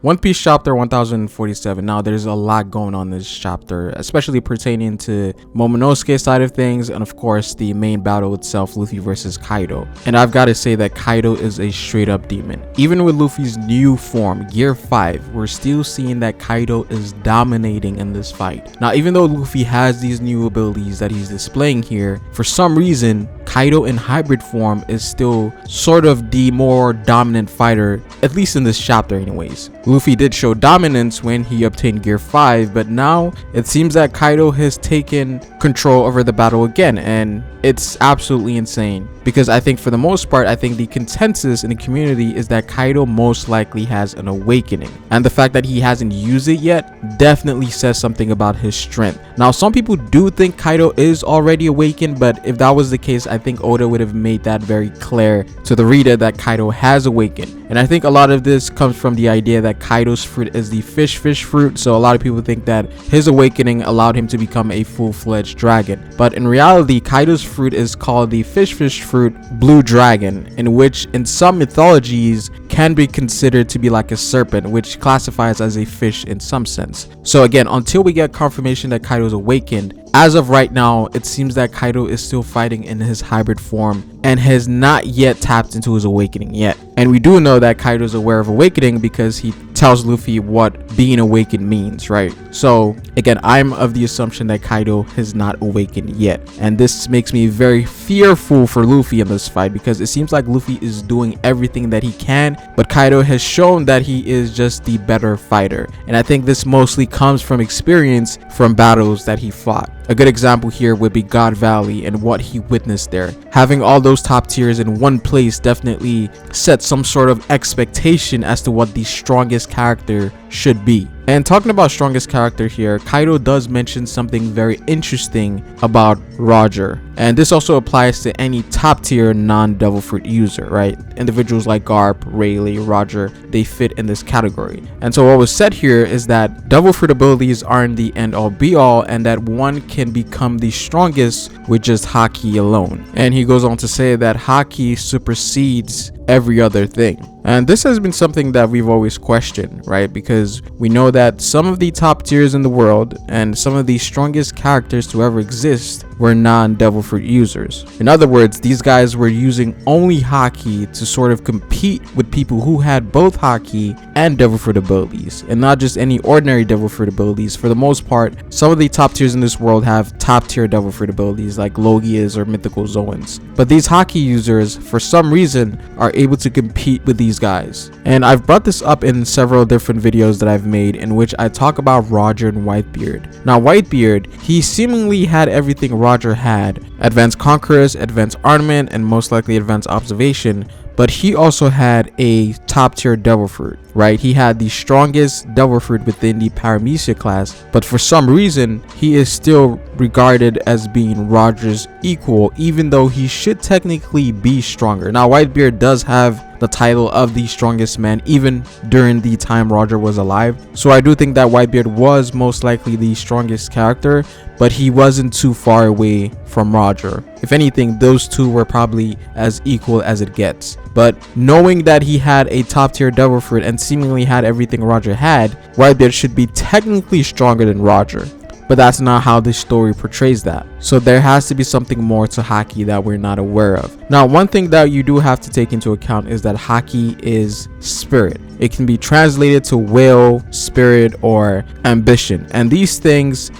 One Piece chapter 1047. Now there's a lot going on in this chapter, especially pertaining to Momonosuke side of things, and of course the main battle itself, Luffy versus Kaido. And I've got to say that Kaido is a straight up demon. Even with Luffy's new form, Gear 5, we're still seeing that Kaido is dominating in this fight. Now even though Luffy has these new abilities that he's displaying here, for some reason Kaido in hybrid form is still sort of the more dominant fighter, at least in this chapter anyways. Luffy did show dominance when he obtained Gear 5, but now it seems that Kaido has taken control over the battle again, and it's absolutely insane, because I think for the most part, I think the consensus in the community is that Kaido most likely has an awakening, and the fact that he hasn't used it yet definitely says something about his strength. Now some people do think Kaido is already awakened, but if that was the case, I think Oda would have made that very clear to the reader that Kaido has awakened. And I think a lot of this comes from the idea that Kaido's fruit is the fish fruit, so a lot of people think that his awakening allowed him to become a full-fledged dragon. But in reality, Kaido's fruit is called the fish fruit blue dragon, in which in some mythologies can be considered to be like a serpent, which classifies as a fish in some sense. So again, until we get confirmation that Kaido is awakened, as of right now, it seems that Kaido is still fighting in his hybrid form and has not yet tapped into his awakening yet. And we do know that Kaido is aware of awakening because he tells Luffy what being awakened means, right? So again, I'm of the assumption that Kaido has not awakened yet, and this makes me very fearful for Luffy in this fight, because it seems like Luffy is doing everything that he can, but Kaido has shown that he is just the better fighter. And I think this mostly comes from experience from battles that he fought. A good example here would be God Valley and what he witnessed there. Having all those top tiers in one place definitely sets some sort of expectation as to what the strongest character should be. And talking about strongest character here, Kaido does mention something very interesting about Roger, and this also applies to any top tier non-devil fruit user, right? Individuals like Garp, Rayleigh, Roger, they fit in this category. And so what was said here is that devil fruit abilities aren't the end all be all, and that one can become the strongest with just Haki alone. And he goes on to say that Haki supersedes every other thing. And this has been something that we've always questioned, right? Because we know that some of the top tiers in the world and some of the strongest characters to ever exist were non-devil fruit users. In other words, these guys were using only Haki to sort of compete with people who had both Haki and devil fruit abilities, and not just any ordinary devil fruit abilities. For the most part, some of the top tiers in this world have top tier devil fruit abilities like Logias or mythical Zoans, but these Haki users for some reason are able to compete with these guys. And I've brought this up in several different videos that I've made, in which I talk about Roger and Whitebeard. Now Whitebeard, he seemingly had everything Roger had: advanced conquerors, advanced armament, and most likely advanced observation, but he also had a top tier devil fruit, right? He had the strongest devil fruit within the Paramecia class, but for some reason he is still regarded as being Roger's equal, even though he should technically be stronger. Now Whitebeard does have the title of the strongest man even during the time Roger was alive, so I do think that Whitebeard was most likely the strongest character, but he wasn't too far away from Roger. If anything, those two were probably as equal as it gets. But knowing that he had a top tier devil fruit and seemingly had everything Roger had, Whitebeard should be technically stronger than Roger. But that's not how this story portrays that. So there has to be something more to Haki that we're not aware of. Now, one thing that you do have to take into account is that Haki is spirit. It can be translated to will, spirit, or ambition. And these things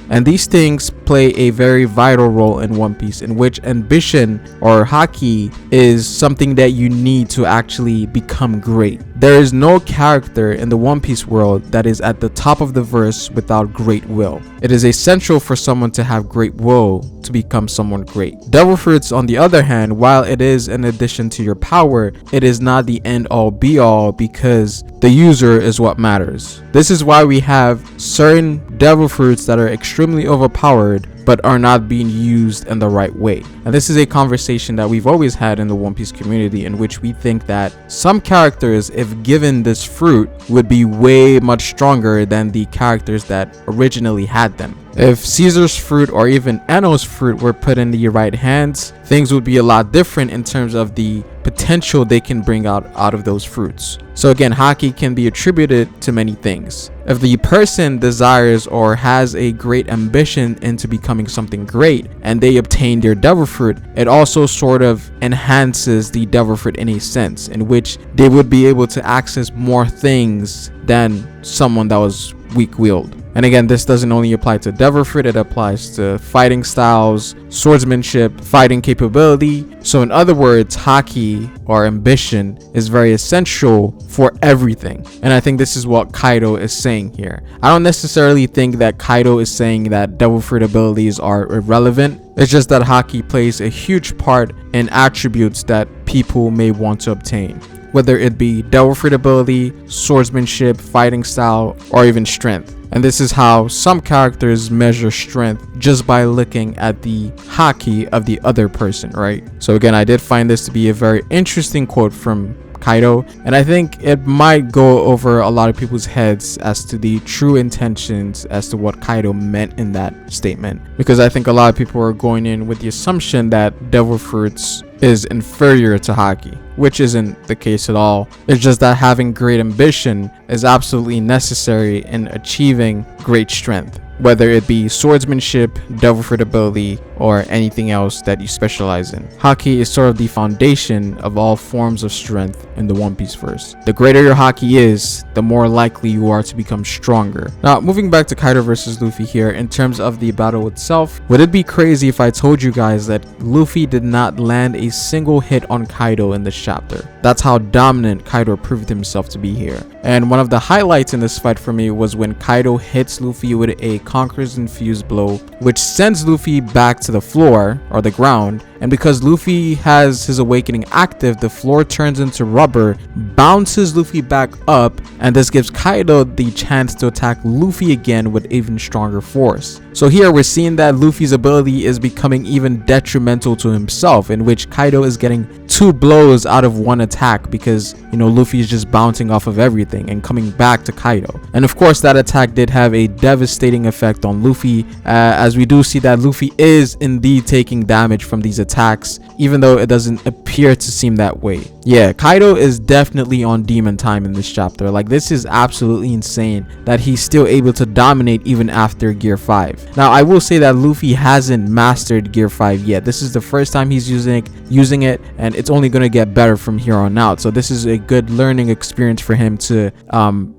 play a very vital role in One Piece, in which ambition or Haki is something that you need to actually become great. There is no character in the One Piece world that is at the top of the verse without great will. It is essential for someone to have great will to become someone great. Devil fruits, on the other hand, while it is an addition to your power, it is not the end all be all, because the user is what matters. This is why we have certain devil fruits that are extremely overpowered but are not being used in the right way. And this is a conversation that we've always had in the One Piece community, in which we think that some characters, if given this fruit, would be way much stronger than the characters that originally had them. If Caesar's fruit or even Eno's fruit were put in the right hands, things would be a lot different in terms of the potential they can bring out of those fruits. So again, Haki can be attributed to many things. If the person desires or has a great ambition into becoming something great and they obtain their devil fruit, it also sort of enhances the devil fruit in a sense in which they would be able to access more things than someone that was weak-willed. And again, this doesn't only apply to devil fruit, it applies to fighting styles, swordsmanship, fighting capability. So in other words, Haki or ambition is very essential for everything. And I think this is what Kaido is saying here. I don't necessarily think that Kaido is saying that devil fruit abilities are irrelevant. It's just that Haki plays a huge part in attributes that people may want to obtain, whether it be devil fruit ability, swordsmanship, fighting style, or even strength. And this is how some characters measure strength, just by looking at the Haki of the other person, right? So again, I did find this to be a very interesting quote from Kaido, and I think it might go over a lot of people's heads as to the true intentions as to what Kaido meant in that statement, because I think a lot of people are going in with the assumption that devil fruits is inferior to Haki, which isn't the case at all. It's just that having great ambition is absolutely necessary in achieving great strength, whether it be swordsmanship, devil fruit ability, or anything else that you specialize in. Haki is sort of the foundation of all forms of strength in the One Piece verse. The greater your Haki is, the more likely you are to become stronger. Now, moving back to Kaido versus Luffy here, in terms of the battle itself, would it be crazy if I told you guys that Luffy did not land a single hit on Kaido in this chapter? That's how dominant Kaido proved himself to be here. And one of the highlights in this fight for me was when Kaido hits Luffy with a Conqueror's Infused blow, which sends Luffy back to the floor or the ground. And because Luffy has his awakening active, the floor turns into rubber, bounces Luffy back up, and this gives Kaido the chance to attack Luffy again with even stronger force. So here we're seeing that Luffy's ability is becoming even detrimental to himself, in which Kaido is getting 2 blows out of 1 attack because, you know, Luffy is just bouncing off of everything and coming back to Kaido. And of course that attack did have a devastating effect on Luffy, as we do see that Luffy is indeed taking damage from these attacks, even though it doesn't appear to seem that way. Yeah, Kaido is definitely on demon time in this chapter. Like, this is absolutely insane that he's still able to dominate even after Gear 5. Now, I will say that Luffy hasn't mastered Gear 5 yet. This is the first time he's using it, and it's only going to get better from here on out. So this is a good learning experience for him to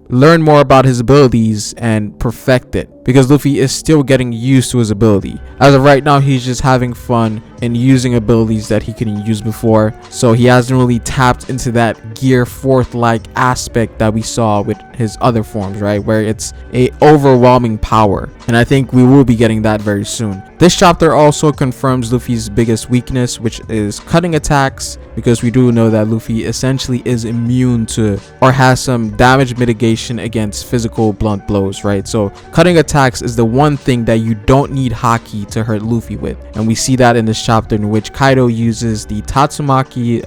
learn more about his abilities and perfect it, because Luffy is still getting used to his ability. As of right now, he's just having fun and using abilities that he couldn't use before, so he hasn't really tapped into that Gear 4th like aspect that we saw with his other forms, right, where it's a overwhelming power, and I think we will be getting that very soon. This chapter also confirms Luffy's biggest weakness, which is cutting attacks, because we do know that Luffy essentially is immune to or has some damage mitigation against physical blunt blows, right? So cutting attacks is the one thing that you don't need Haki to hurt Luffy with, and we see that in this chapter in which Kaido uses the Tatsumaki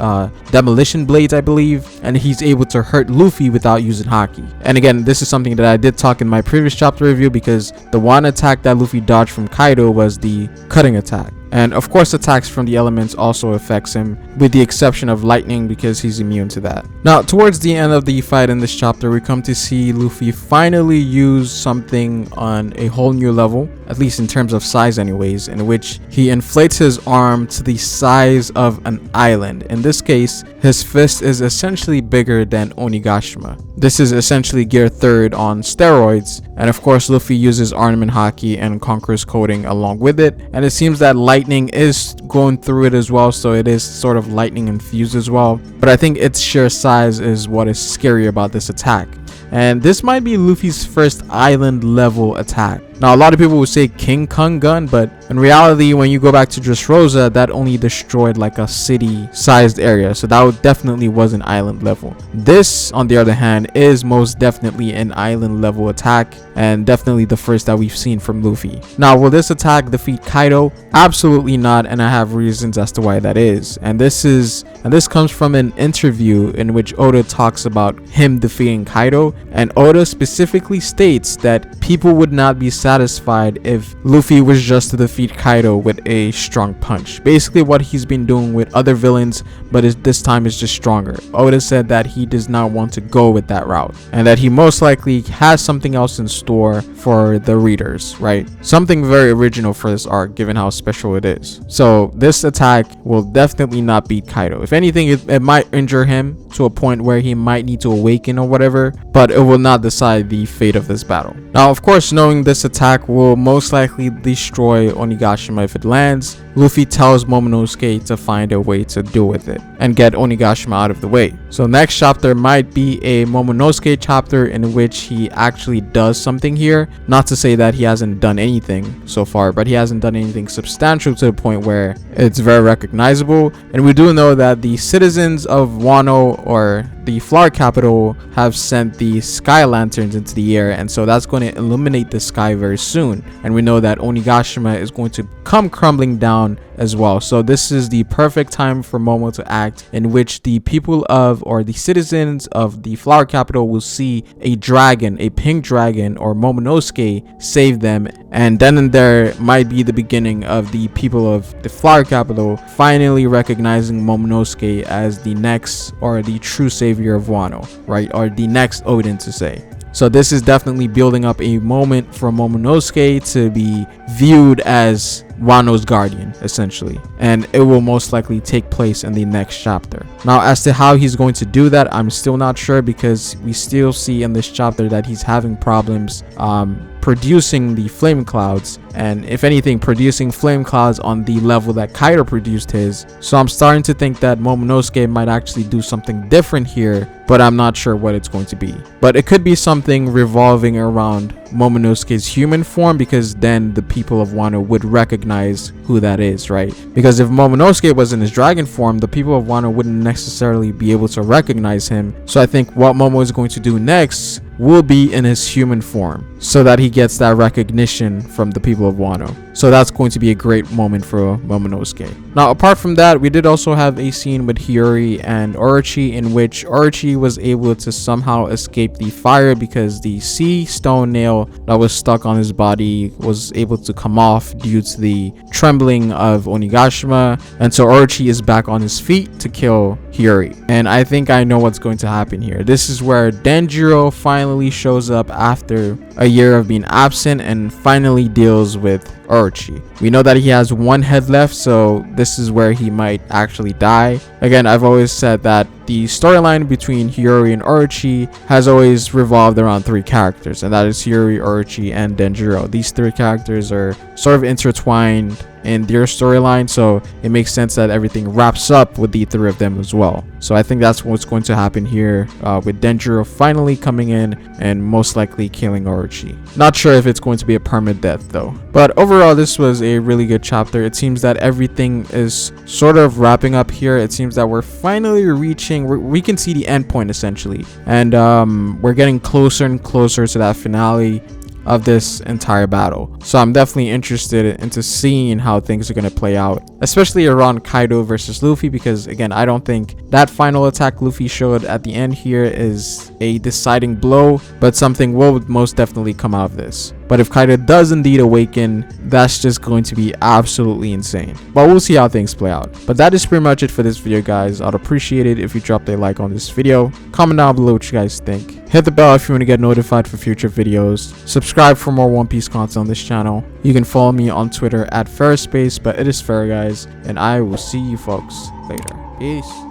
demolition blades, I believe, and he's able to hurt Luffy without using Haki. And again, this is something that I did talk in my previous chapter review, because the one attack that Luffy dodged from Kaido was the cutting attack. And of course, attacks from the elements also affects him, with the exception of lightning, because he's immune to that. Now, towards the end of the fight in this chapter, we come to see Luffy finally use something on a whole new level, at least in terms of size anyways, in which he inflates his arm to the size of an island. In this case, his fist is essentially bigger than Onigashima. This is essentially Gear 3rd on steroids, and of course Luffy uses Armament Haki and Conqueror's Coating along with it, and it seems that lightning is going through it as well, so it is sort of lightning infused as well. But I think its sheer size is what is scary about this attack, and this might be Luffy's first island level attack. Now, a lot of people would say King Kong gun, but in reality, when you go back to Dressrosa, that only destroyed like a city-sized area, so that definitely wasn't island level. This, on the other hand, is most definitely an island level attack, and definitely the first that we've seen from Luffy. Now, will this attack defeat Kaido? Absolutely not, and I have reasons as to why that is. And this comes from an interview in which Oda talks about him defeating Kaido, and Oda specifically states that people would not be satisfied if Luffy was just to defeat Kaido with a strong punch. Basically what he's been doing with other villains, but this time is just stronger. Oda said that he does not want to go with that route, and that he most likely has something else in store for the readers, right? Something very original for this arc, given how special it is. So this attack will definitely not beat Kaido. If anything, it might injure him to a point where he might need to awaken or whatever, but it will not decide the fate of this battle. Now, of course, knowing this attack will most likely destroy Onigashima if it lands, Luffy tells Momonosuke to find a way to deal with it and get Onigashima out of the way. So next chapter might be a Momonosuke chapter in which he actually does something here. Not to say that he hasn't done anything so far, but he hasn't done anything substantial to the point where it's very recognizable. And we do know that the citizens of Wano, or the flower capital, have sent the sky lanterns into the air, and so that's going to illuminate the sky very soon. And we know that Onigashima is going to come crumbling down as well. So this is the perfect time for Momo to act, in which the people of, or the citizens of the flower capital, will see a dragon, a pink dragon, or Momonosuke save them, and then and there might be the beginning of the people of the flower capital finally recognizing Momonosuke as the next, or the true savior of Wano, right? Or the next Odin, to say. So this is definitely building up a moment for Momonosuke to be viewed as Wano's guardian, essentially, and it will most likely take place in the next chapter. Now, as to how he's going to do that, I'm still not sure, because we still see in this chapter that he's having problems producing the flame clouds, and if anything, producing flame clouds on the level that Kaido produced his. So I'm starting to think that Momonosuke might actually do something different here, but I'm not sure what it's going to be. But it could be something revolving around Momonosuke's human form, because then the people of Wano would recognize who that is, right? Because if Momonosuke was in his dragon form, the people of Wano wouldn't necessarily be able to recognize him. So I think what Momo is going to do next will be in his human form, so that he gets that recognition from the people of Wano. So that's going to be a great moment for Momonosuke. Now, apart from that, we did also have a scene with Hiyori and Orochi, in which Orochi was able to somehow escape the fire because the sea stone nail that was stuck on his body was able to come off due to the trembling of Onigashima, and so Orochi is back on his feet to kill Hiyori. And I think I know what's going to happen here. This is where Denjiro finally shows up after a year of being absent and finally deals with Orochi. We know that he has one head left, so this is where he might actually die. Again, I've always said that the storyline between Hiyori and Orochi has always revolved around three characters, and that is Hiyori, Orochi, and Denjiro. These three characters are sort of intertwined in their storyline, so it makes sense that everything wraps up with the three of them as well. So I think that's what's going to happen here, with Denjiro finally coming in and most likely killing Orochi. Not sure if it's going to be a permanent death though. But overall, this was a really good chapter. It seems that everything is sort of wrapping up here. It seems that we're finally reaching, we can see the end point essentially, and we're getting closer and closer to that finale of this entire battle. So I'm definitely interested into seeing how things are going to play out, especially around Kaido versus Luffy, because again, I don't think that final attack Luffy showed at the end here is a deciding blow, but something will most definitely come out of this. But if Kaido does indeed awaken, that's just going to be absolutely insane. But we'll see how things play out. But that is pretty much it for this video, guys. I'd appreciate it if you dropped a like on this video. Comment down below what you guys think. Hit the bell if you want to get notified for future videos. Subscribe for more One Piece content on this channel. You can follow me on Twitter at FerroSpace, but it is Ferro, guys, and I will see you folks later. Peace.